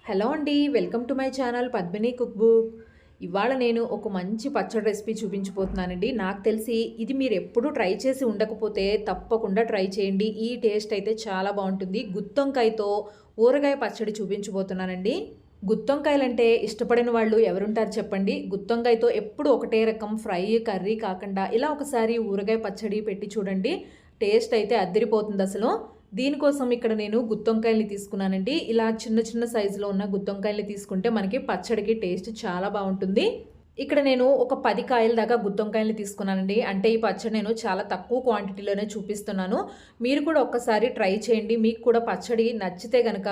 Hello అండి. Welcome to my channel Padmini cook book. ఇవాళ నేను ఒక మంచి పచ్చడి రెసిపీ చూపించబోతున్నానండి. నాకు తెలిసి ఇది మీరు ఎప్పుడూ ట్రై చేసి ఉండకపోతే తప్పకుండా ట్రై చేయండి. ఈ టేస్ట్ అయితే చాలా బాగుంటుంది. గుత్తొంకాయతో ఊరగాయ పచ్చడి చూపించబోతున్నానండి. గుత్తొంకాయలంటే ఇష్టపడిన వాళ్ళు ఎవరుంటారు చెప్పండి. గుత్తొంకాయతో ఎప్పుడు ఒకటే రకం ఫ్రై, కర్రీ కాకుండా ఇలా ఒకసారి ఊరగాయ పచ్చడి పెట్టి చూడండి. టేస్ట్ అయితే అద్దిరిపోతుంది అసలు. దీనికోసం ఇక్కడ నేను గుత్తొంకాయల్ని తీసుకున్నానండి. ఇలా చిన్న చిన్న సైజులో ఉన్న గుత్తొంకాయల్ని తీసుకుంటే మనకి పచ్చడికి టేస్ట్ చాలా బాగుంటుంది. ఇక్కడ నేను ఒక 10 కాయల దాకా గుత్తొంకాయల్ని తీసుకున్నానండి. అంటే ఈ పచ్చడి నేను చాలా తక్కువ క్వాంటిటీలోనే చూపిస్తున్నాను. మీరు కూడా ఒక్కసారి ట్రై చేయండి. మీకు కూడా పచ్చడి నచ్చితే గనక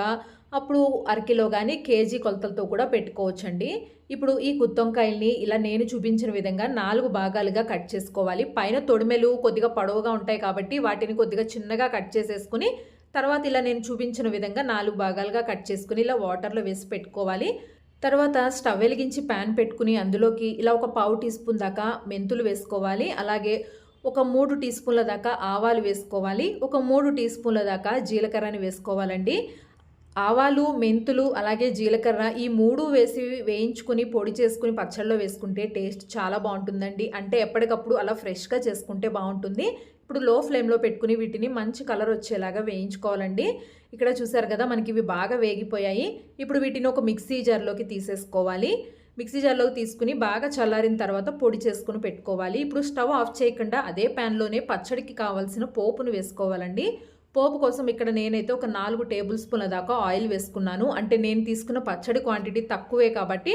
అప్పుడు అరకిలో కానీ కేజీ కొలతలతో కూడా పెట్టుకోవచ్చండి. ఇప్పుడు ఈ గుత్తొంకాయల్ని ఇలా నేను చూపించిన విధంగా 4 భాగాలుగా కట్ చేసుకోవాలి. పైన తొడిమెలు కొద్దిగా పొడవుగా ఉంటాయి కాబట్టి వాటిని కొద్దిగా చిన్నగా కట్ చేసేసుకుని తర్వాత ఇలా నేను చూపించిన విధంగా 4 భాగాలుగా కట్ చేసుకుని ఇలా వాటర్లో వేసి పెట్టుకోవాలి. తర్వాత స్టవ్ వెలిగించి ప్యాన్ పెట్టుకుని అందులోకి ఇలా ఒక పావు టీ స్పూన్ దాకా మెంతులు వేసుకోవాలి. అలాగే ఒక 3 టీ స్పూన్ల దాకా ఆవాలు వేసుకోవాలి. ఒక 3 టీ స్పూన్ల దాకా జీలకర్రని వేసుకోవాలండి. ఆవాలు, మెంతులు అలాగే జీలకర్ర ఈ 3 వేసి వేయించుకుని పొడి చేసుకుని పచ్చళ్ళలో వేసుకుంటే టేస్ట్ చాలా బాగుంటుందండి. అంటే ఎప్పటికప్పుడు అలా ఫ్రెష్గా చేసుకుంటే బాగుంటుంది. ఇప్పుడు లో ఫ్లేమ్లో పెట్టుకుని వీటిని మంచి కలర్ వచ్చేలాగా వేయించుకోవాలండి. ఇక్కడ చూసారు కదా మనకి ఇవి బాగా వేగిపోయాయి. ఇప్పుడు వీటిని ఒక మిక్సీ జార్లోకి తీసేసుకోవాలి. మిక్సీ జార్లోకి తీసుకుని బాగా చల్లారిన తర్వాత పొడి చేసుకుని పెట్టుకోవాలి. ఇప్పుడు స్టవ్ ఆఫ్ చేయకుండా అదే ప్యాన్లోనే పచ్చడికి కావాల్సిన పోపును వేసుకోవాలండి. పోపు కోసం ఇక్కడ నేనైతే ఒక 4 టేబుల్ స్పూన్ల దాకా ఆయిల్ వేసుకున్నాను. అంటే నేను తీసుకున్న పచ్చడి క్వాంటిటీ తక్కువే కాబట్టి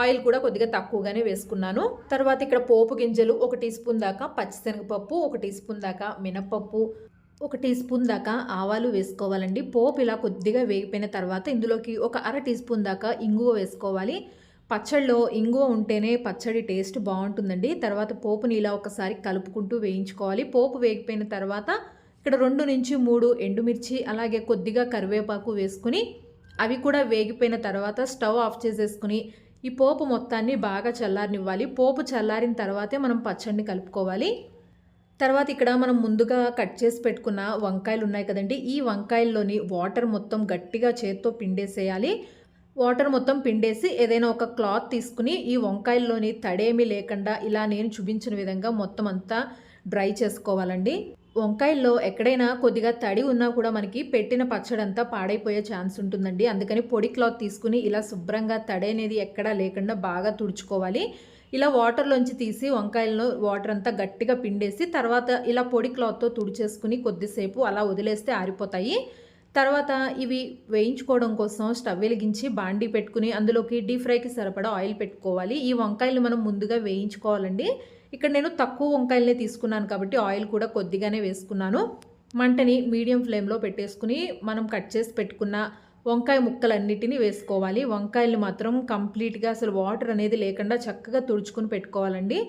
ఆయిల్ కూడా కొద్దిగా తక్కువగానే వేసుకున్నాను. తర్వాత ఇక్కడ పోపు గింజలు 1 టీ స్పూన్ దాకా పచ్చిశనగపప్పు, 1 టీ స్పూన్ దాకా మినపప్పు, 1 టీ స్పూన్ దాకా ఆవాలు వేసుకోవాలండి. పోపు ఇలా కొద్దిగా వేగిపోయిన తర్వాత ఇందులోకి ఒక అర టీ స్పూన్ దాకా ఇంగువ వేసుకోవాలి. పచ్చడిలో ఇంగువ ఉంటేనే పచ్చడి టేస్ట్ బాగుంటుందండి. తర్వాత పోపుని ఇలా ఒకసారి కలుపుకుంటూ వేయించుకోవాలి. పోపు వేగిపోయిన తర్వాత ఇక్కడ 2 నుంచి 3 ఎండుమిర్చి అలాగే కొద్దిగా కరివేపాకు వేసుకుని అవి కూడా వేగిపోయిన తర్వాత స్టవ్ ఆఫ్ చేసేసుకుని ఈ పోపు మొత్తాన్ని బాగా చల్లారనివ్వాలి. పోపు చల్లారిన తర్వాతే మనం పచ్చడిని కలుపుకోవాలి. తర్వాత ఇక్కడ మనం ముందుగా కట్ చేసి పెట్టుకున్న వంకాయలు ఉన్నాయి కదండి. ఈ వంకాయల్లోని వాటర్ మొత్తం గట్టిగా చేత్తో పిండేసేయాలి. వాటర్ మొత్తం పిండేసి ఏదైనా ఒక క్లాత్ తీసుకుని ఈ వంకాయల్లోని తడేమీ లేకుండా ఇలా నేను చూపించిన విధంగా మొత్తం అంతా డ్రై చేసుకోవాలండి. వంకాయల్లో ఎక్కడైనా కొద్దిగా తడి ఉన్నా కూడా మనకి పెట్టిన పచ్చడంతా పాడైపోయే ఛాన్స్ ఉంటుందండి. అందుకని పొడి క్లాత్ తీసుకుని ఇలా శుభ్రంగా తడి అనేది ఎక్కడా లేకుండా బాగా తుడుచుకోవాలి. ఇలా వాటర్లోంచి తీసి వంకాయలను వాటర్ అంతా గట్టిగా పిండేసి తర్వాత ఇలా పొడి క్లాత్తో తుడిచేసుకుని కొద్దిసేపు అలా వదిలేస్తే ఆరిపోతాయి. తర్వాత ఇవి వేయించుకోవడం కోసం స్టవ్ వెలిగించి బాండీ పెట్టుకుని అందులోకి డీప్ ఫ్రైకి సరిపడా ఆయిల్ పెట్టుకోవాలి. ఈ వంకాయలు మనం ముందుగా వేయించుకోవాలండి. ఇక్కడ నేను తక్కువ వంకాయలనే తీసుకున్నాను కాబట్టి ఆయిల్ కూడా కొద్దిగానే వేసుకున్నాను. మంటని మీడియం ఫ్లేమ్లో పెట్టేసుకుని మనం కట్ చేసి పెట్టుకున్న వంకాయ ముక్కలన్నిటిని వేసుకోవాలి. వంకాయలు మాత్రం కంప్లీట్గా అసలు వాటర్ అనేది లేకుండా చక్కగా తుడుచుకుని పెట్టుకోవాలండి.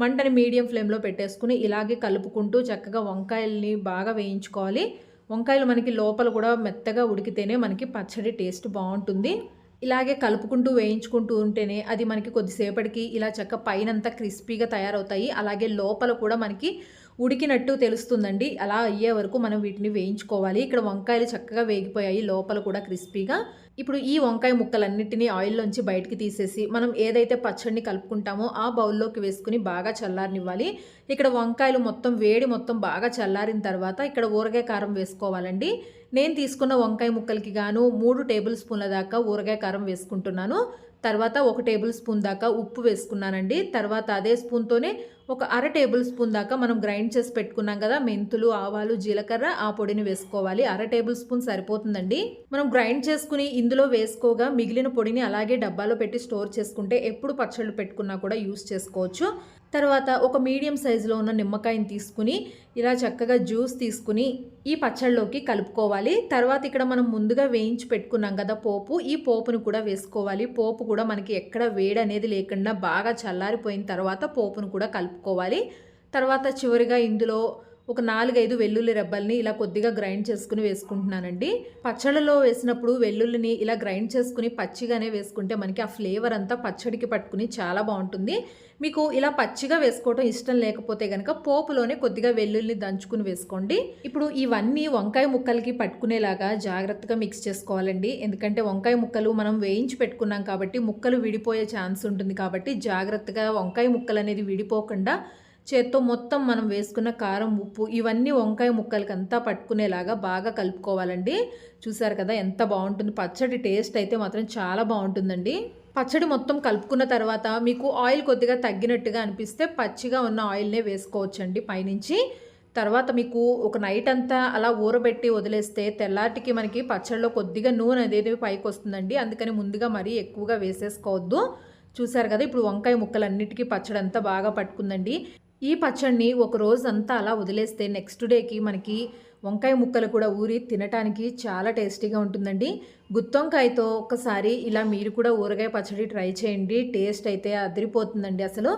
మంటని మీడియం ఫ్లేమ్లో పెట్టేసుకుని ఇలాగే కలుపుకుంటూ చక్కగా వంకాయల్ని బాగా వేయించుకోవాలి. వంకాయలు మనకి లోపల కూడా మెత్తగా ఉడికితేనే మనకి పచ్చడి టేస్ట్ బాగుంటుంది. ఇలాగే కలుపుకుంటూ వేయించుకుంటూ ఉంటేనే అది మనకి కొద్దిసేపటికి ఇలా చక్క పైనంతా క్రిస్పీగా తయారవుతాయి. అలాగే లోపల కూడా మనకి ఉడికినట్టు తెలుస్తుందండి. అలా అయ్యే వరకు మనం వీటిని వేయించుకోవాలి. ఇక్కడ వంకాయలు చక్కగా వేగిపోయాయి, లోపల కూడా క్రిస్పీగా. ఇప్పుడు ఈ వంకాయ ముక్కలన్నిటినీ ఆయిల్లోంచి బయటికి తీసేసి మనం ఏదైతే పచ్చడిని కలుపుకుంటామో ఆ బౌల్లోకి వేసుకుని బాగా చల్లారనివ్వాలి. ఇక్కడ వంకాయలు మొత్తం వేడి మొత్తం బాగా చల్లారిన తర్వాత ఇక్కడ ఊరగాయ కారం వేసుకోవాలండి. నేను తీసుకున్న వంకాయ ముక్కలకి గాను 3 టేబుల్ స్పూన్ల దాకా ఊరగాయ కారం వేసుకుంటున్నాను. తర్వాత 1 టేబుల్ స్పూన్ దాకా ఉప్పు వేసుకున్నానండి. తర్వాత అదే స్పూన్తోనే ఒక అర టేబుల్ స్పూన్ దాకా మనం గ్రైండ్ చేసి పెట్టుకున్నాం కదా మెంతులు, ఆవాలు, జీలకర్ర ఆ పొడిని వేసుకోవాలి. అర టేబుల్ స్పూన్ సరిపోతుందండి. మనం గ్రైండ్ చేసుకుని ఇందులో వేసుకోగా మిగిలిన పొడిని అలాగే డబ్బాలో పెట్టి స్టోర్ చేసుకుంటే ఎప్పుడు పచ్చళ్ళు పెట్టుకున్నా కూడా యూస్ చేసుకోవచ్చు. తర్వాత ఒక మీడియం సైజులో ఉన్న నిమ్మకాయని తీసుకుని ఇలా చక్కగా జ్యూస్ తీసుకుని ఈ పచ్చళ్ళలోకి కలుపుకోవాలి. తర్వాత ఇక్కడ మనం ముందుగా వేయించి పెట్టుకున్నాం కదా పోపు, ఈ పోపును కూడా వేసుకోవాలి. పోపు కూడా మనకి ఎక్కడ వేడి అనేది లేకుండా బాగా చల్లారిపోయిన తర్వాత పోపును కూడా కలుపుకోవాలి. తర్వాత చివరిగా ఇందులో ఒక 4-5 వెల్లుల్లి రెబ్బల్ని ఇలా కొద్దిగా గ్రైండ్ చేసుకుని వేసుకుంటున్నానండి. పచ్చళ్ళలో వేసినప్పుడు వెల్లుల్లిని ఇలా గ్రైండ్ చేసుకుని పచ్చిగానే వేసుకుంటే మనకి ఆ ఫ్లేవర్ అంతా పచ్చడికి పట్టుకుని చాలా బాగుంటుంది. మీకు ఇలా పచ్చిగా వేసుకోవటం ఇష్టం లేకపోతే కనుక పోపులోనే కొద్దిగా వెల్లుల్లిని దంచుకుని వేసుకోండి. ఇప్పుడు ఇవన్నీ వంకాయ ముక్కలకి పట్టుకునేలాగా జాగ్రత్తగా మిక్స్ చేసుకోవాలండి. ఎందుకంటే వంకాయ ముక్కలు మనం వేయించి పెట్టుకున్నాం కాబట్టి ముక్కలు విడిపోయే ఛాన్స్ ఉంటుంది. కాబట్టి జాగ్రత్తగా వంకాయ ముక్కలు అనేది విడిపోకుండా చేత్తో మొత్తం మనం వేసుకున్న కారం, ఉప్పు ఇవన్నీ వంకాయ ముక్కలకి అంతా పట్టుకునేలాగా బాగా కలుపుకోవాలండి. చూసారు కదా ఎంత బాగుంటుంది. పచ్చడి టేస్ట్ అయితే మాత్రం చాలా బాగుంటుందండి. పచ్చడి మొత్తం కలుపుకున్న తర్వాత మీకు ఆయిల్ కొద్దిగా తగ్గినట్టుగా అనిపిస్తే పచ్చిగా ఉన్న ఆయిల్నే వేసుకోవచ్చండి పైనుంచి. తర్వాత మీకు ఒక నైట్ అంతా అలా ఊరబెట్టి వదిలేస్తే తెల్లాటికి మనకి పచ్చడిలో కొద్దిగా నూనె అనేది పైకి వస్తుందండి. అందుకని ముందుగా మరీ ఎక్కువగా వేసేసుకోవద్దు. చూసారు కదా ఇప్పుడు వంకాయ ముక్కలన్నిటికీ పచ్చడి అంతా బాగా పట్టుకుందండి. ఈ పచ్చడిని ఒక రోజు అంతా అలా వదిలేస్తే నెక్స్ట్ డేకి మనకి వంకాయ ముక్కలు కూడా ఊరి తినటానికి చాలా టేస్టీగా ఉంటుందండి. గుత్తొంకాయతో ఒకసారి ఇలా మీరు కూడా ఊరగాయ పచ్చడి ట్రై చేయండి. టేస్ట్ అయితే అదిరిపోతుందండి అసలు.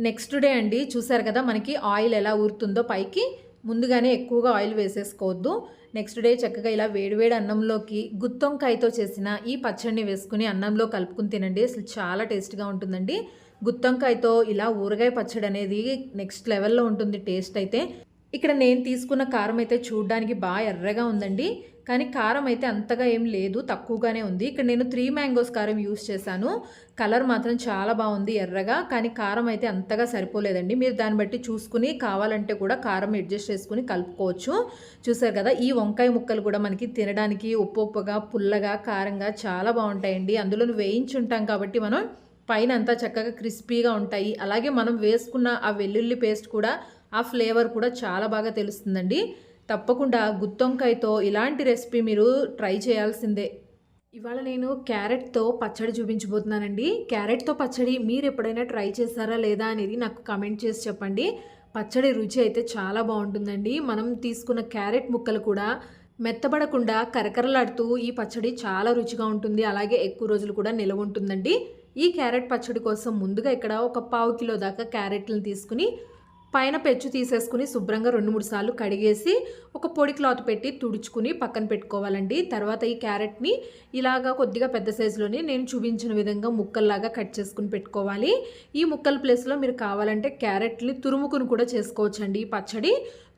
నెక్స్ట్ డే అండి చూసారు కదా మనకి ఆయిల్ ఎలా ఊరుతుందో పైకి. ముందుగానే ఎక్కువగా ఆయిల్ వేసేసుకోవద్దు. నెక్స్ట్ డే చక్కగా ఇలా వేడివేడి అన్నంలోకి గుత్తొంకాయతో చేసిన ఈ పచ్చడిని వేసుకుని అన్నంలో కలుపుకుని తినండి. అసలు చాలా టేస్ట్గా ఉంటుందండి. గుత్తొంకాయతో ఇలా ఊరగాయ పచ్చడి అనేది నెక్స్ట్ లెవెల్లో ఉంటుంది టేస్ట్ అయితే. ఇక్కడ నేను తీసుకున్న కారం అయితే చూడడానికి బాగా ఎర్రగా ఉందండి. కానీ కారం అయితే అంతగా ఏం లేదు, తక్కువగానే ఉంది. ఇక్కడ నేను 3 మ్యాంగోస్ కారం యూస్ చేశాను. కలర్ మాత్రం చాలా బాగుంది ఎర్రగా. కానీ కారం అయితే అంతగా సరిపోలేదండి. మీరు దాన్ని బట్టి చూసుకుని కావాలంటే కూడా కారం అడ్జస్ట్ చేసుకుని కలుపుకోవచ్చు. చూసారు కదా ఈ వంకాయ ముక్కలు కూడా మనకి తినడానికి ఉప్పుగా, పుల్లగా, కారంగా చాలా బాగుంటాయండి. అందులో వేయించి ఉంటాం కాబట్టి మనం పైన అంతా చక్కగా క్రిస్పీగా ఉంటాయి. అలాగే మనం వేసుకున్న ఆ వెల్లుల్లి పేస్ట్ కూడా ఆ ఫ్లేవర్ కూడా చాలా బాగా తెలుస్తుందండి. తప్పకుండా గుత్తొంకాయతో ఇలాంటి రెసిపీ మీరు ట్రై చేయాల్సిందే. ఇవాళ నేను క్యారెట్తో పచ్చడి చూపించబోతున్నానండి. క్యారెట్తో పచ్చడి మీరు ఎప్పుడైనా ట్రై చేశారా లేదా అనేది నాకు కామెంట్ చేసి చెప్పండి. పచ్చడి రుచి అయితే చాలా బాగుంటుందండి. మనం తీసుకున్న క్యారెట్ ముక్కలు కూడా మెత్తబడకుండా కరకరలాడుతూ ఈ పచ్చడి చాలా రుచిగా ఉంటుంది. అలాగే ఎక్కువ రోజులు కూడా నిలవ ఉంటుందండి. ఈ క్యారెట్ పచ్చడి కోసం ముందుగా ఇక్కడ ఒక 1/2 కిలో దాకా క్యారెట్లను తీసుకుని పైన పెచ్చు తీసేసుకుని శుభ్రంగా 2-3 సార్లు కడిగేసి ఒక పొడి క్లాత్ పెట్టి తుడుచుకుని పక్కన పెట్టుకోవాలండి. తర్వాత ఈ క్యారెట్ని ఇలాగా కొద్దిగా పెద్ద సైజులోనే నేను చూపించిన విధంగా ముక్కల్లాగా కట్ చేసుకుని పెట్టుకోవాలి. ఈ ముక్కల ప్లేస్లో మీరు కావాలంటే క్యారెట్ని తురుముకుని కూడా చేసుకోవచ్చండి. ఈ పచ్చడి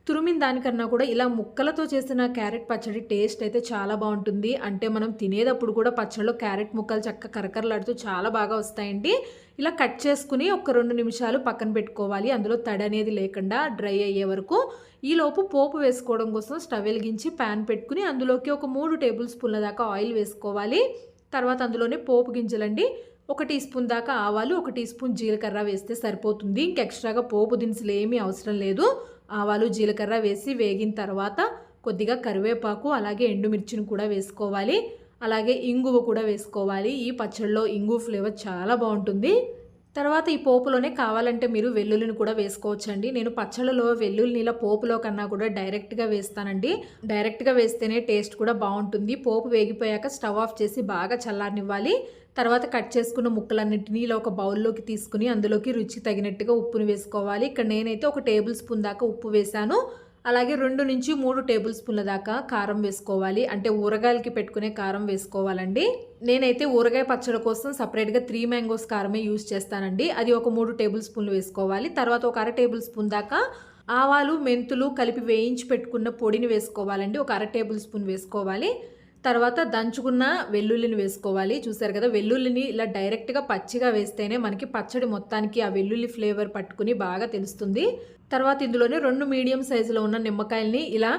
తురిమిన దానికన్నా కూడా ఇలా ముక్కలతో చేసిన క్యారెట్ పచ్చడి టేస్ట్ అయితే చాలా బాగుంటుంది. అంటే మనం తినేటప్పుడు కూడా పచ్చడిలో క్యారెట్ ముక్కలు చక్కగా కరకరలాడుతూ చాలా బాగా వస్తాయండి. ఇలా కట్ చేసుకుని ఒక 2 నిమిషాలు పక్కన పెట్టుకోవాలి. అందులో తడి అనేది లేకుండా డ్రై అయ్యే వరకు. ఈలోపు పోపు వేసుకోవడం కోసం స్టవ్ వెలిగించి ప్యాన్ పెట్టుకుని అందులోకి ఒక 3 టేబుల్ స్పూన్ల దాకా ఆయిల్ వేసుకోవాలి. తర్వాత అందులోనే పోపు గింజలండి. 1 టీ స్పూన్ దాకా ఆవాలు, 1 టీ స్పూన్ జీలకర్ర వేస్తే సరిపోతుంది. ఇంక ఎక్స్ట్రాగా పోపు దినుసులు ఏమీ అవసరం లేదు. ఆవాలు, జీలకర్ర వేసి వేగిన తర్వాత కొద్దిగా కరివేపాకు అలాగే ఎండుమిర్చిని కూడా వేసుకోవాలి. అలాగే ఇంగువ కూడా వేసుకోవాలి. ఈ పచ్చడిలో ఇంగువ ఫ్లేవర్ చాలా బాగుంటుంది. తర్వాత ఈ పోపులోనే కావాలంటే మీరు వెల్లుల్లిని కూడా వేసుకోవచ్చండి. నేను పచ్చళ్ళలో వెల్లుల్లిని ఇలా పోపులో కన్నా కూడా డైరెక్ట్గా వేస్తానండి. డైరెక్ట్గా వేస్తేనే టేస్ట్ కూడా బాగుంటుంది. పోపు వేగిపోయాక స్టవ్ ఆఫ్ చేసి బాగా చల్లారనివ్వాలి. తర్వాత కట్ చేసుకున్న ముక్కలన్నింటినీ ఇలా ఒక బౌల్లోకి తీసుకుని అందులోకి రుచికి తగినట్టుగా ఉప్పుని వేసుకోవాలి. ఇక్కడ నేనైతే 1 టేబుల్ స్పూన్ దాకా ఉప్పు వేశాను. అలాగే 2-3 టేబుల్ స్పూన్ల దాకా కారం వేసుకోవాలి. అంటే ఊరగాయలకి పెట్టుకునే కారం వేసుకోవాలండి. నేనైతే ఊరగాయ పచ్చడి కోసం సపరేట్గా 3 మ్యాంగోస్ కారమే యూజ్ చేస్తానండి. అది ఒక 3 టేబుల్ స్పూన్లు వేసుకోవాలి. తర్వాత ఒక 1/2 టేబుల్ స్పూన్ దాకా ఆవాలు, మెంతులు కలిపి వేయించి పెట్టుకున్న పొడిని వేసుకోవాలండి. ఒక 1/2 టేబుల్ స్పూన్ వేసుకోవాలి. తర్వాత దంచుకున్న వెల్లుల్లిని వేసుకోవాలి. చూసారు కదా వెల్లుల్లిని ఇలా డైరెక్ట్గా పచ్చిగా వేస్తేనే మనకి పచ్చడి మొత్తానికి ఆ వెల్లుల్లి ఫ్లేవర్ పట్టుకుని బాగా తెలుస్తుంది. తర్వాత ఇందులోనే 2 మీడియం సైజులో ఉన్న నిమ్మకాయల్ని ఇలా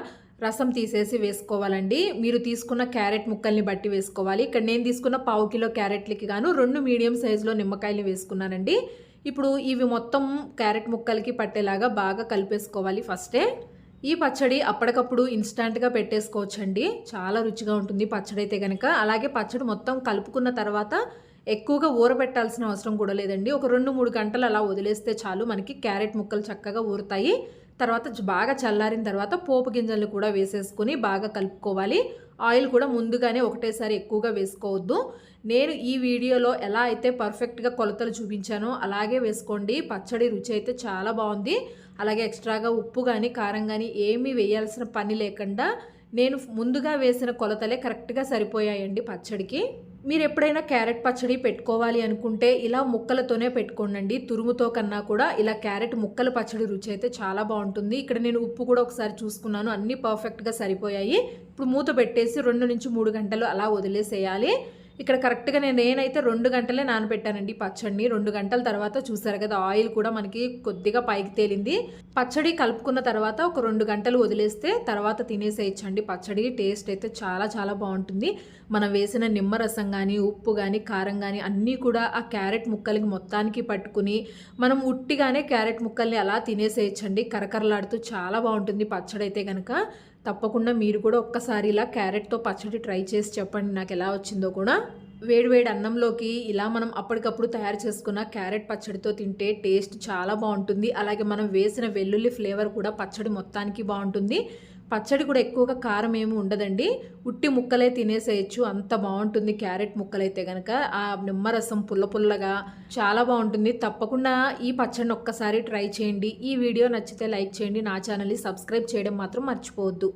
రసం తీసేసి వేసుకోవాలండి. మీరు తీసుకున్న క్యారెట్ ముక్కల్ని బట్టి వేసుకోవాలి. ఇక్కడ నేను తీసుకున్న 1/2 కిలో క్యారెట్లకి గాను 2 మీడియం సైజులో నిమ్మకాయల్ని వేసుకున్నానండి. ఇప్పుడు ఇవి మొత్తం క్యారెట్ ముక్కలకి పట్టేలాగా బాగా కలిపేసుకోవాలి ఫస్టే. ఈ పచ్చడి అప్పటికప్పుడు ఇన్స్టాంట్గా పెట్టేసుకోవచ్చండి. చాలా రుచిగా ఉంటుంది పచ్చడి అయితే కనుక. అలాగే పచ్చడి మొత్తం కలుపుకున్న తర్వాత ఎక్కువగా ఊరబెట్టాల్సిన అవసరం కూడా లేదండి. ఒక 2-3 గంటలు అలా వదిలేస్తే చాలు మనకి క్యారెట్ ముక్కలు చక్కగా ఊరుతాయి. తర్వాత బాగా చల్లారిన తర్వాత పోపు గింజలు కూడా వేసేసుకుని బాగా కలుపుకోవాలి. ఆయిల్ కూడా ముందుగానే ఒకటేసారి ఎక్కువగా వేసుకోవద్దు. నేను ఈ వీడియోలో ఎలా అయితే పర్ఫెక్ట్గా కొలతలు చూపించానో అలాగే వేసుకోండి. పచ్చడి రుచి అయితే చాలా బాగుంది. అలాగే ఎక్స్ట్రాగా ఉప్పు కానీ కారం కానీ ఏమీ వేయాల్సిన పని లేకుండా నేను ముందుగా వేసిన కొలతలే కరెక్ట్గా సరిపోయాయండి పచ్చడికి. మీరు ఎప్పుడైనా క్యారెట్ పచ్చడి పెట్టుకోవాలి అనుకుంటే ఇలా ముక్కలతోనే పెట్టుకోండి. తురుముతో కన్నా కూడా ఇలా క్యారెట్ ముక్కల పచ్చడి రుచి అయితే చాలా బాగుంటుంది. ఇక్కడ నేను ఉప్పు కూడా ఒకసారి చూసుకున్నాను, అన్నీ పర్ఫెక్ట్గా సరిపోయాయి. ఇప్పుడు మూత పెట్టేసి 2 నుంచి 3 గంటలు అలా వదిలేసేయాలి. ఇక్కడ కరెక్ట్గా నేనైతే 2 గంటలే నానబెట్టానండి పచ్చడిని. 2 గంటల తర్వాత చూసారు కదా ఆయిల్ కూడా మనకి కొద్దిగా పైకి తేలింది. పచ్చడి కలుపుకున్న తర్వాత ఒక 2 గంటలు వదిలేస్తే తర్వాత తినేసేయచ్చండి. పచ్చడి టేస్ట్ అయితే చాలా చాలా బాగుంటుంది. మనం వేసిన నిమ్మరసం కానీ ఉప్పు కానీ కారం కానీ అన్నీ కూడా ఆ క్యారెట్ ముక్కలకి మొత్తానికి పట్టుకుని మనం ఉట్టిగానే క్యారెట్ ముక్కల్ని అలా తినేసేయచ్చండి. కరకరలాడుతూ చాలా బాగుంటుంది పచ్చడి అయితే కనుక. తప్పకుండా మీరు కూడా ఒక్కసారి ఇలా క్యారెట్తో పచ్చడి ట్రై చేసి చెప్పండి నాకు ఎలా వచ్చిందో కూడా. వేడివేడి అన్నంలోకి ఇలా మనం అప్పటికప్పుడు తయారు చేసుకున్న క్యారెట్ పచ్చడితో తింటే టేస్ట్ చాలా బాగుంటుంది. అలాగే మనం వేసిన వెల్లుల్లి ఫ్లేవర్ కూడా పచ్చడి మొత్తానికి బాగుంటుంది. పచ్చడి కూడా ఎక్కువగా కారం ఏమి ఉండదండి, ఉట్టి ముక్కలే తినేసేయచ్చు, అంత బాగుంటుంది క్యారెట్ ముక్కలైతే కనుక. ఆ నిమ్మరసం పుల్ల పుల్లగా చాలా బాగుంటుంది. తప్పకుండా ఈ పచ్చడిని ఒక్కసారి ట్రై చేయండి. ఈ వీడియో నచ్చితే లైక్ చేయండి, నా ఛానల్ని సబ్స్క్రైబ్ చేయడం మాత్రం మర్చిపోవద్దు.